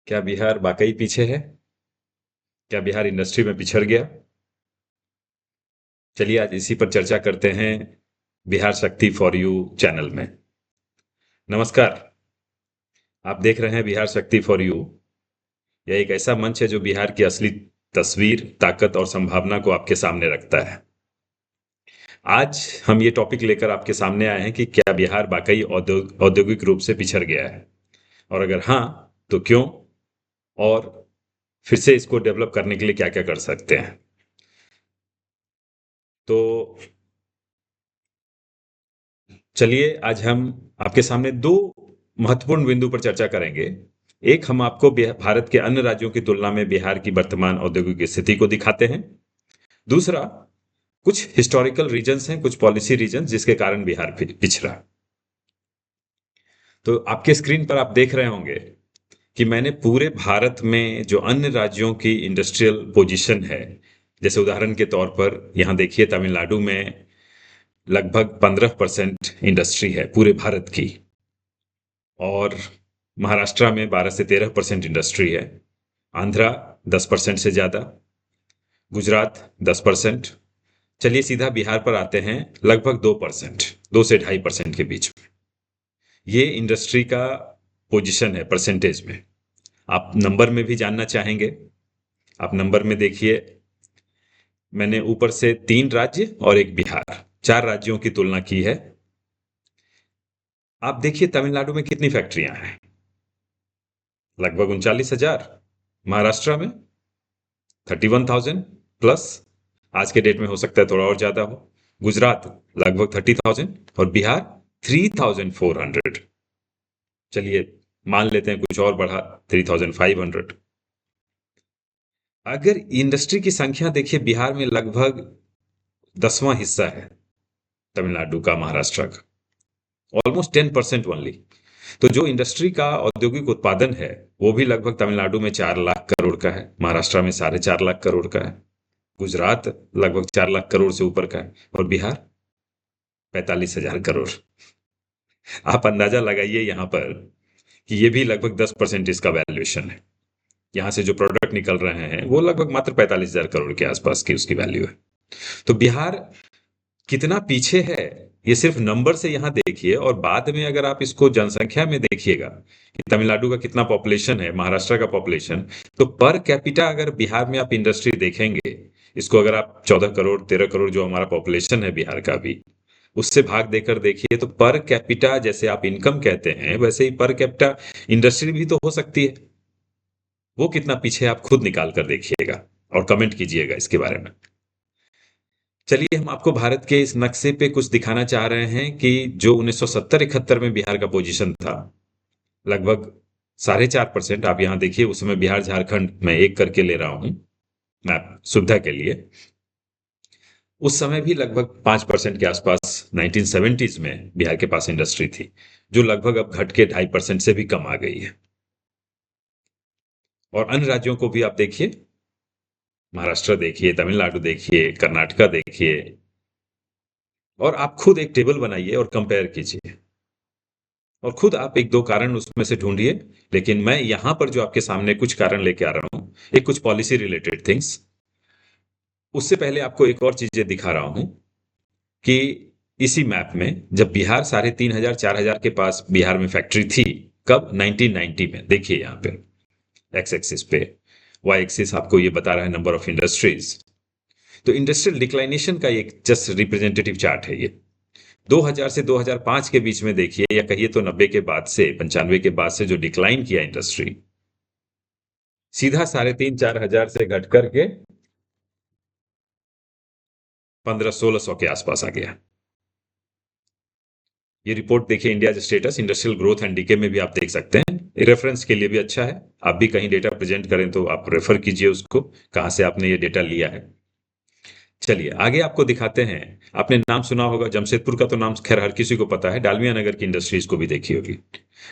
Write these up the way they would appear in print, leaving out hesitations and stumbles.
क्या बिहार वाकई पीछे है? क्या बिहार इंडस्ट्री में पिछड़ गया? चलिए आज इसी पर चर्चा करते हैं बिहार शक्ति फॉर यू चैनल में। नमस्कार। आप देख रहे हैं बिहार शक्ति फॉर यू। यह एक ऐसा मंच है जो बिहार की असली तस्वीर, ताकत और संभावना को आपके सामने रखता है। आज हम ये टॉपिक लेकर आपके सामने आए हैं कि क्या बिहार वाकई औद्योगिक रूप से पिछड़ गया है, और अगर हाँ तो क्यों, और फिर से इसको डेवलप करने के लिए क्या क्या कर सकते हैं। तो चलिए आज हम आपके सामने दो महत्वपूर्ण बिंदु पर चर्चा करेंगे। एक, हम आपको भारत के अन्य राज्यों की तुलना में बिहार की वर्तमान औद्योगिक स्थिति को दिखाते हैं। दूसरा, कुछ हिस्टोरिकल रीजंस हैं, कुछ पॉलिसी रीजंस जिसके कारण बिहार पिछड़ा। तो आपके स्क्रीन पर आप देख रहे होंगे कि मैंने पूरे भारत में जो अन्य राज्यों की इंडस्ट्रियल पोजीशन है, जैसे उदाहरण के तौर पर यहाँ देखिए, तमिलनाडु में लगभग 15% इंडस्ट्री है पूरे भारत की, और महाराष्ट्र में 12 से 13% इंडस्ट्री है। आंध्रा 10% से ज्यादा, गुजरात 10%। चलिए सीधा बिहार पर आते हैं, लगभग 2%, 2 से 2.5% के बीच में ये इंडस्ट्री का पोजीशन है परसेंटेज में। आप नंबर में भी जानना चाहेंगे? आप नंबर में देखिए, मैंने ऊपर से 3 राज्य और एक बिहार, 4 राज्यों की तुलना की है। आप देखिए तमिलनाडु में कितनी फैक्ट्रियां हैं, लगभग 39,000। महाराष्ट्र में 31,000 प्लस, आज के डेट में हो सकता है थोड़ा और ज्यादा हो। गुजरात लगभग 30,000, और बिहार 3,400। चलिए मान लेते हैं कुछ और बढ़ा, 3,500। अगर इंडस्ट्री की संख्या देखिए, बिहार में लगभग 10वां हिस्सा है तमिलनाडु का, महाराष्ट्र का ऑलमोस्ट 10% ओनली। तो जो इंडस्ट्री का औद्योगिक उत्पादन है वो भी लगभग तमिलनाडु में 4 लाख करोड़ का है, महाराष्ट्र में 4.5 लाख करोड़ का है, गुजरात लगभग 4 लाख करोड़ से ऊपर का है, और बिहार 45,000 करोड़। आप अंदाजा लगाइए यहाँ पर कि ये भी लगभग 10% इसका वैल्यूएशन है। यहाँ से जो प्रोडक्ट निकल रहे हैं वो लगभग मात्र 45,000 करोड़ के आसपास की उसकी वैल्यू है। तो बिहार कितना पीछे है ये सिर्फ नंबर से यहाँ देखिए, और बाद में अगर आप इसको जनसंख्या में देखिएगा कि तमिलनाडु का कितना पॉपुलेशन है, महाराष्ट्र का पॉपुलेशन, तो पर कैपिटा अगर बिहार में आप इंडस्ट्री देखेंगे, इसको अगर आप 14 करोड़ 13 करोड़ जो हमारा पॉपुलेशन है बिहार का भी, उससे भाग देकर देखिए, तो पर कैपिटा जैसे आप इनकम कहते हैं वैसे ही पर कैपिटा इंडस्ट्री भी तो हो सकती है। वो कितना पीछे आप खुद निकाल कर देखिएगा और कमेंट कीजिएगा इसके बारे में। चलिए हम आपको भारत के इस नक्शे पे कुछ दिखाना चाह रहे हैं कि जो 1970-71 में बिहार का पोजीशन था, लगभग 4.5%। आप यहाँ देखिए, उस समय बिहार झारखंड मैं एक करके ले रहा हूँ मैप सुविधा के लिए। उस समय भी लगभग 5% के आसपास 1970s में बिहार के पास इंडस्ट्री थी, जो लगभग अब घट के 2.5% से भी कम आ गई है। और अन्य राज्यों को भी आप देखिए, महाराष्ट्र देखिए, तमिलनाडु देखिए, कर्नाटका देखिए, और आप खुद एक टेबल बनाइए और कंपेयर कीजिए, और खुद आप एक दो कारण उसमें से ढूंढिए। लेकिन मैं यहां पर जो आपके सामने कुछ कारण लेके आ रहा हूं, एक कुछ पॉलिसी रिलेटेड थिंग्स, उससे पहले आपको एक और चीजें दिखा रहा हूं कि इसी मैप में जब बिहार 3,500 4,000 के पास बिहार में फैक्ट्री थी, कब? 1990 में। देखिए यहाँ पे एक्स एक्सिस पे, वाई एक्सिस आपको ये बता रहा है नंबर ऑफ इंडस्ट्रीज। तो इंडस्ट्रियल डिक्लाइनेशन का एक जस्ट रिप्रेजेंटेटिव चार्ट है ये। 2000 से 2005 के बीच में देखिए, या कहिए तो 90 के बाद से, 95 के बाद से जो डिक्लाइन किया इंडस्ट्री, सीधा 3,500 4,000 से घट करके 1500-1600 के आसपास आ गया। ये रिपोर्ट देखिए, India status industrial growth and डीके में भी आप देख सकते हैं। रेफरेंस के लिए भी अच्छा है, आप भी कहीं डेटा प्रेजेंट करें तो आप रेफर कीजिए उसको, कहां से आपने ये डेटा लिया है। चलिए आगे आपको दिखाते हैं। आपने नाम सुना होगा जमशेदपुर का, तो नाम खैर हर किसी को पता है। डालमिया नगर की इंडस्ट्रीज को भी देखी होगी,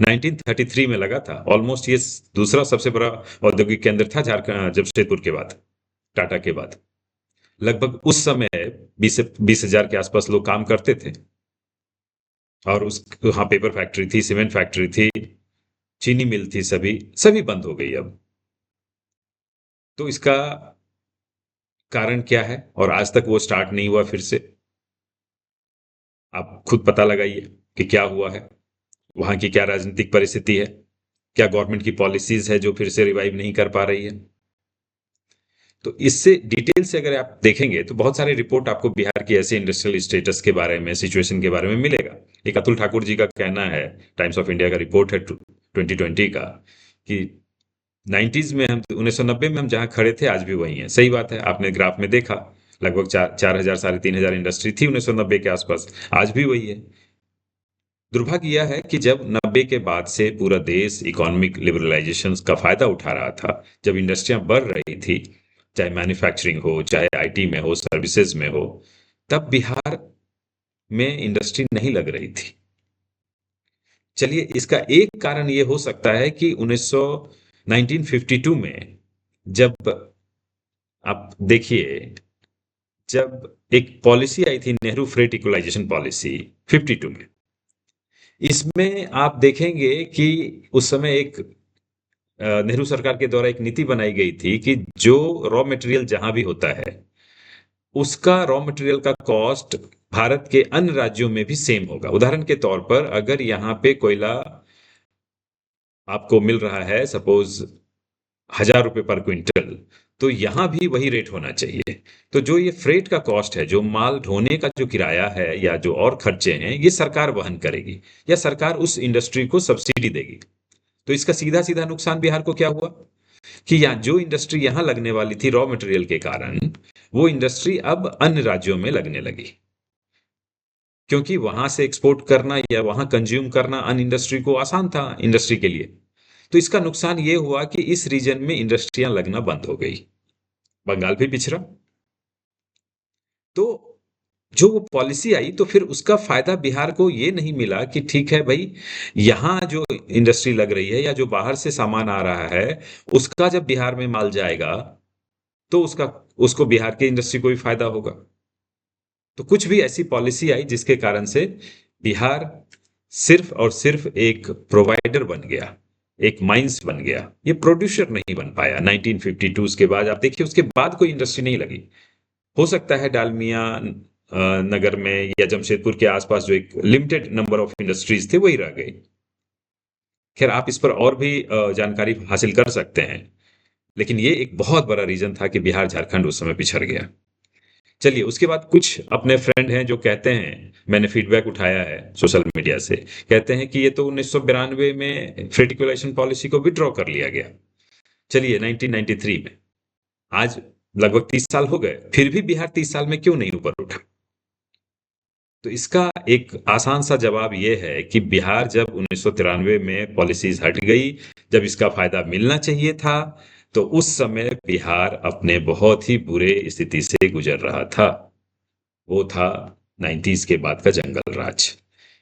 1933 में लगा था। ऑलमोस्ट ये दूसरा सबसे बड़ा औद्योगिक केंद्र था झारखंड, जमशेदपुर के बाद, टाटा के बाद। लगभग उस समय 20 से 20,000 के आसपास लोग काम करते थे, और उस वहाँ पेपर फैक्ट्री थी, सीमेंट फैक्ट्री थी, चीनी मिल थी, सभी सभी बंद हो गई अब। तो इसका कारण क्या है और आज तक वो स्टार्ट नहीं हुआ फिर से? आप खुद पता लगाइए कि क्या हुआ है, वहां की क्या राजनीतिक परिस्थिति है, क्या गवर्नमेंट की पॉलिसीज है जो फिर से रिवाइव नहीं कर पा रही है। तो इससे डिटेल से अगर आप देखेंगे तो बहुत सारे रिपोर्ट आपको बिहार की ऐसे इंडस्ट्रियल स्टेटस के बारे में, सिचुएशन के बारे में मिलेगा। एक अतुल ठाकुर जी का कहना है, टाइम्स ऑफ इंडिया का रिपोर्ट है 2020 का, कि 90s में हम, 1990 में हम जहां खड़े थे आज भी वही हैं। सही बात है, आपने ग्राफ में देखा, लगभग 4,000 3,500 इंडस्ट्री थी 1990 के आसपास, आज भी वही है। दुर्भाग्य यह है कि जब 90 के बाद से पूरा देश इकोनॉमिक लिबरलाइजेशन का फायदा उठा रहा था, जब इंडस्ट्रियां बढ़ रही थी, चाहे मैन्युफैक्चरिंग हो, चाहे आईटी में हो, सर्विसेज में हो, तब बिहार में इंडस्ट्री नहीं लग रही थी। चलिए, इसका एक कारण ये हो सकता है कि 1952 में, जब आप देखिए, जब एक पॉलिसी आई थी, नेहरू फ्रेट इक्वलाइजेशन पॉलिसी 52 में, इसमें आप देखेंगे कि उस समय एक नेहरू सरकार के द्वारा एक नीति बनाई गई थी कि जो रॉ मटेरियल जहां भी होता है, उसका रॉ मटेरियल का कॉस्ट भारत के अन्य राज्यों में भी सेम होगा। उदाहरण के तौर पर, अगर यहाँ पे कोयला आपको मिल रहा है सपोज 1,000 रुपए पर क्विंटल, तो यहाँ भी वही रेट होना चाहिए। तो जो ये फ्रेट का कॉस्ट है, जो माल ढोने का जो किराया है या जो और खर्चे हैं, ये सरकार वहन करेगी या सरकार उस इंडस्ट्री को सब्सिडी देगी। तो इसका सीधा सीधा नुकसान बिहार को क्या हुआ कि यहाँ जो इंडस्ट्री यहाँ लगने वाली थी रॉ मटेरियल के कारण, वो इंडस्ट्री अब अन्य राज्यों में लगने लगी, क्योंकि वहां से एक्सपोर्ट करना या वहां कंज्यूम करना अन्य इंडस्ट्री को आसान था, इंडस्ट्री के लिए। तो इसका नुकसान ये हुआ कि इस रीजन में इंडस्ट्रियां लगना बंद हो गई, बंगाल भी पिछड़ा। तो जो वो पॉलिसी आई, तो फिर उसका फायदा बिहार को ये नहीं मिला कि ठीक है भाई, यहाँ जो इंडस्ट्री लग रही है या जो बाहर से सामान आ रहा है, उसका जब बिहार में माल जाएगा, तो उसका, उसको बिहार की इंडस्ट्री को भी फायदा होगा। तो कुछ भी ऐसी पॉलिसी आई जिसके कारण से बिहार सिर्फ और सिर्फ एक प्रोवाइडर बन गया, एक माइंस बन गया, ये प्रोड्यूसर नहीं बन पाया। 1952 के बाद आप देखिए, उसके बाद कोई इंडस्ट्री नहीं लगी। हो सकता है डालमिया नगर में या जमशेदपुर के आसपास जो एक लिमिटेड नंबर ऑफ इंडस्ट्रीज थे, वही रह गई। खैर, आप इस पर और भी जानकारी हासिल कर सकते हैं, लेकिन ये एक बहुत बड़ा रीजन था कि बिहार झारखंड उस समय पिछड़ गया। चलिए, उसके बाद कुछ अपने फ्रेंड हैं जो कहते हैं, मैंने फीडबैक उठाया है सोशल मीडिया से, कहते हैं कि ये तो 1992 में फ्रेटिकुलेशन पॉलिसी को विड्रॉ कर लिया गया। चलिए, 1993 में, आज लगभग 30 साल हो गए, फिर भी बिहार 30 साल में क्यों नहीं ऊपर उठा? तो इसका एक आसान सा जवाब यह है कि बिहार जब 1993 में पॉलिसीज हट गई, जब इसका फायदा मिलना चाहिए था, तो उस समय बिहार अपने बहुत ही बुरे स्थिति से गुजर रहा था। वो था 90s के बाद का जंगल राज।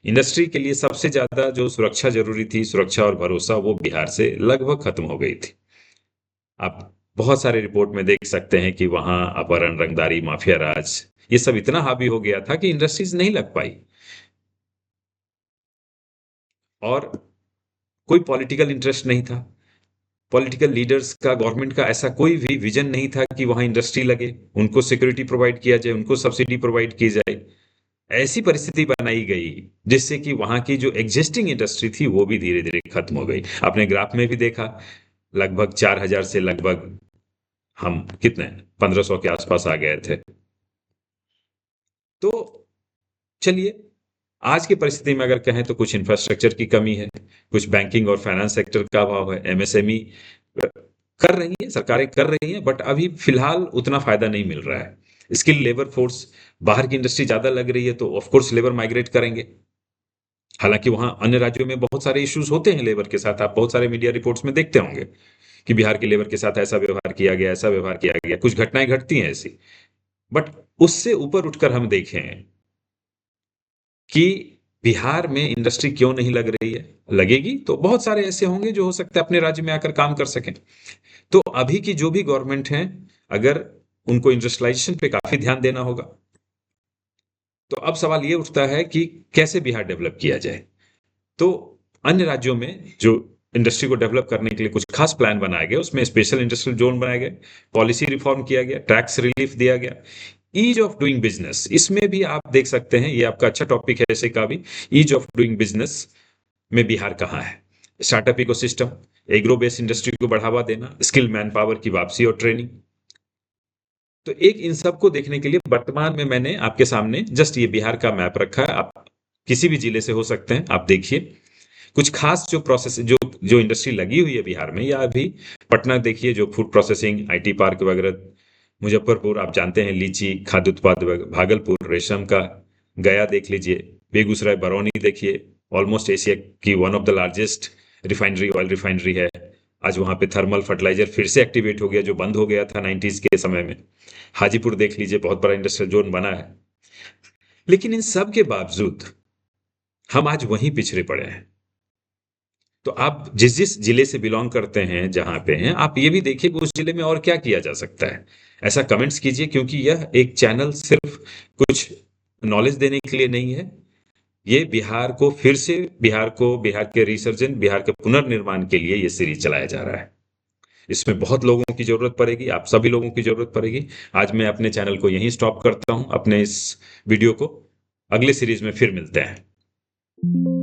इंडस्ट्री के लिए सबसे ज्यादा जो सुरक्षा जरूरी थी, सुरक्षा और भरोसा, वो बिहार से लगभग खत्म हो गई थी। आप बहुत सारे रिपोर्ट में देख सकते हैं कि वहां अपहरण, रंगदारी, माफिया राज, ये सब इतना हावी हो गया था कि इंडस्ट्रीज नहीं लग पाई। और कोई पॉलिटिकल इंटरेस्ट नहीं था, पॉलिटिकल लीडर्स का, गवर्नमेंट का ऐसा कोई भी विजन नहीं था कि वहां इंडस्ट्री लगे, उनको सिक्योरिटी प्रोवाइड किया जाए, उनको सब्सिडी प्रोवाइड की जाए। ऐसी परिस्थिति बनाई गई जिससे कि वहां की जो एग्जिस्टिंग इंडस्ट्री थी वो भी धीरे धीरे खत्म हो गई। आपने ग्राफ में भी देखा, लगभग 4,000 से लगभग हम कितने, 1,500 के आसपास आ गए थे। तो चलिए, आज की परिस्थिति में अगर कहें तो कुछ इंफ्रास्ट्रक्चर की कमी है, कुछ बैंकिंग और फाइनेंस सेक्टर का अभाव है, एमएसएमई कर रही है, सरकारें कर रही हैं, बट अभी फिलहाल उतना फायदा नहीं मिल रहा है। स्किल लेबर फोर्स, बाहर की इंडस्ट्री ज्यादा लग रही है तो ऑफ कोर्स लेबर माइग्रेट करेंगे। हालांकि वहां अन्य राज्यों में बहुत सारे इश्यूज होते हैं लेबर के साथ, आप बहुत सारे मीडिया रिपोर्ट्स में देखते होंगे कि बिहार के लेबर के साथ ऐसा व्यवहार किया गया, ऐसा व्यवहार किया गया, कुछ घटनाएं घटती हैं ऐसी। बट उससे ऊपर उठकर हम देखें कि बिहार में इंडस्ट्री क्यों नहीं लग रही है, लगेगी तो बहुत सारे ऐसे होंगे जो हो सकता है अपने राज्य में आकर काम कर सकें। तो अभी की जो भी गवर्नमेंट है, अगर उनको इंडस्ट्रियलाइजेशन पे काफी ध्यान देना होगा। तो अब सवाल ये उठता है कि कैसे बिहार डेवलप किया जाए। तो अन्य राज्यों में जो इंडस्ट्री को डेवलप करने के लिए कुछ खास प्लान बनाया गया, उसमें स्पेशल इंडस्ट्रियल जोन बनाए गए, पॉलिसी रिफॉर्म किया गया, टैक्स रिलीफ दिया गया, ईज ऑफ डूइंग बिजनेस, इसमें भी आप देख सकते हैं, ये आपका अच्छा टॉपिक है ऐसे का भी, ईज ऑफ डूइंग बिजनेस में बिहार कहाँ है। Startup ecosystem, agro based industry को बढ़ावा देना, स्किल मैन पावर की वापसी और ट्रेनिंग। तो एक इन सब को देखने के लिए वर्तमान में मैंने आपके सामने जस्ट ये बिहार का मैप रखा है, आप किसी भी जिले से हो सकते हैं, आप देखिए कुछ खास जो प्रोसेस जो जो इंडस्ट्री लगी हुई है बिहार में, या अभी पटना देखिए जो फूड प्रोसेसिंग आईटी पार्क वगैरह, मुजफ्फरपुर आप जानते हैं लीची खाद्य उत्पाद भागलपुर रेशम का, गया देख लीजिए, बेगूसराय बरौनी देखिए, ऑलमोस्ट एशिया की one of the largest refinery, oil refinery है। आज वहाँ पे थर्मल फर्टिलाइजर फिर से एक्टिवेट हो गया जो बंद हो गया था 90s के समय में। हाजीपुर देख लीजिए, बहुत बड़ा इंडस्ट्रियल जोन बना है। लेकिन इन सब के बावजूद हम आज वहीं पिछड़े पड़े हैं। तो आप जिस जिस जिले से बिलोंग करते हैं, जहां पे हैं, आप ये भी देखिए कि उस जिले में और क्या किया जा सकता है। ऐसा कमेंट्स कीजिए, क्योंकि यह एक चैनल सिर्फ कुछ नॉलेज देने के लिए नहीं है, ये बिहार को फिर से, बिहार को, बिहार के रिसर्जन, बिहार के पुनर्निर्माण के लिए ये सीरीज चलाया जा रहा है। इसमें बहुत लोगों की जरूरत पड़ेगी, आप सभी लोगों की जरूरत पड़ेगी। आज मैं अपने चैनल को यहीं स्टॉप करता हूं, अपने इस वीडियो को, अगले सीरीज में फिर मिलते हैं।